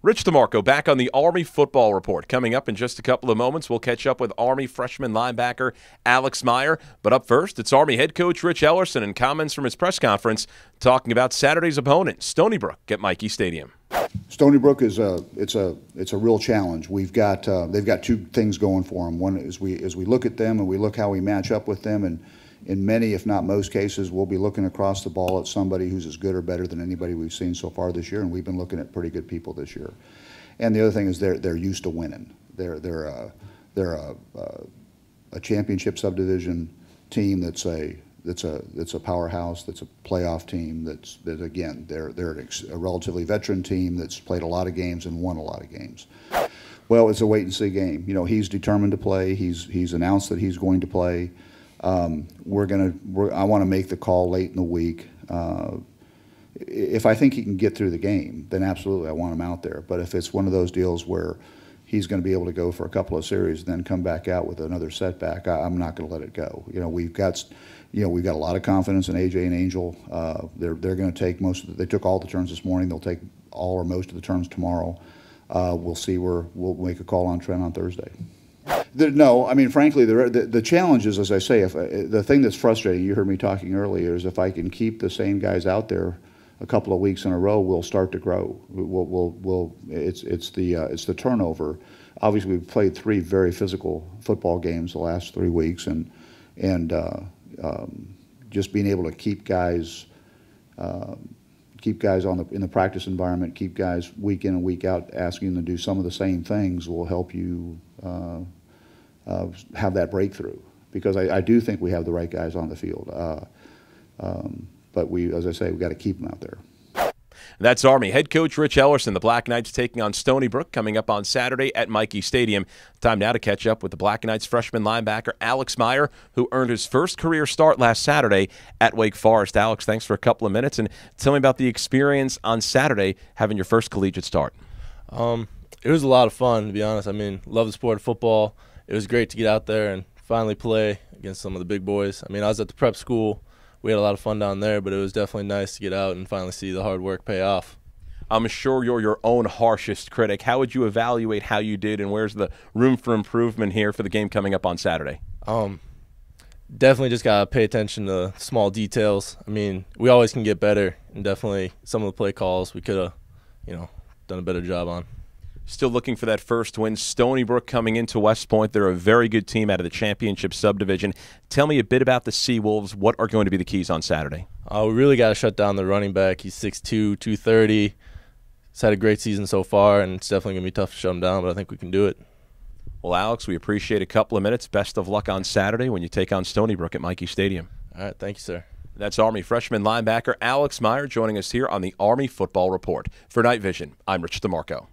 Rich DeMarco back on the Army Football Report. Coming up in just a couple of moments, we'll catch up with Army freshman linebacker Alex Meier. But up first, it's Army head coach Rich Ellerson and comments from his press conference talking about Saturday's opponent, Stony Brook, at Michie Stadium. Stony Brook is it's a real challenge. We've got they've got two things going for them. One is we look at them and we look how we match up with them, and in many, if not most cases, we'll be looking across the ball at somebody who's as good or better than anybody we've seen so far this year, and we've been looking at pretty good people this year. And the other thing is they're used to winning. They're a championship subdivision team that's a powerhouse, that's a playoff team. That again, they're a relatively veteran team that's played a lot of games and won a lot of games. Well, it's a wait and see game. You know, he's determined to play. He's announced that he's going to play. I want to make the call late in the week. If I think he can get through the game, then absolutely I want him out there. But if it's one of those deals where he's going to be able to go for a couple of series and then come back out with another setback, I'm not going to let it go. You know, we've got a lot of confidence in AJ and Angel. They're going to take they took all the turns this morning. They'll take all or most of the turns tomorrow. We'll see we'll make a call on Trent on Thursday. No, I mean, frankly, the challenge is, as I say, the thing that's frustrating, you heard me talking earlier, is if I can keep the same guys out there a couple of weeks in a row, we'll start to grow. It's the turnover. Obviously, we've played 3 very physical football games the last 3 weeks, and just being able to keep guys in the practice environment, keep guys week in and week out, asking them to do some of the same things will help you have that breakthrough, because I do think we have the right guys on the field. But as I say, we've got to keep them out there. That's Army head coach Rich Ellerson. The Black Knights taking on Stony Brook coming up on Saturday at Michie Stadium. Time now to catch up with the Black Knights freshman linebacker Alex Meier, who earned his first career start last Saturday at Wake Forest. Alex, thanks for a couple of minutes, and tell me about the experience on Saturday having your first collegiate start. It was a lot of fun, to be honest. I mean, love the sport of football. It was great to get out there and finally play against some of the big boys. I mean, I was at the prep school. We had a lot of fun down there, but it was definitely nice to get out and finally see the hard work pay off. I'm sure you're your own harshest critic. How would you evaluate how you did, and where's the room for improvement here for the game coming up on Saturday? Definitely just got to pay attention to small details. I mean, we always can get better, and definitely some of the play calls we could have, done a better job on. Still looking for that first win. Stony Brook coming into West Point. They're a very good team out of the championship subdivision. Tell me a bit about the Seawolves. What are going to be the keys on Saturday? We really got to shut down the running back. He's 6'2", 230. He's had a great season so far, and it's definitely going to be tough to shut him down, but I think we can do it. Well, Alex, we appreciate a couple of minutes. Best of luck on Saturday when you take on Stony Brook at Michie Stadium. All right, thank you, sir. That's Army freshman linebacker Alex Meier joining us here on the Army Football Report. For Night Vision, I'm Rich DeMarco.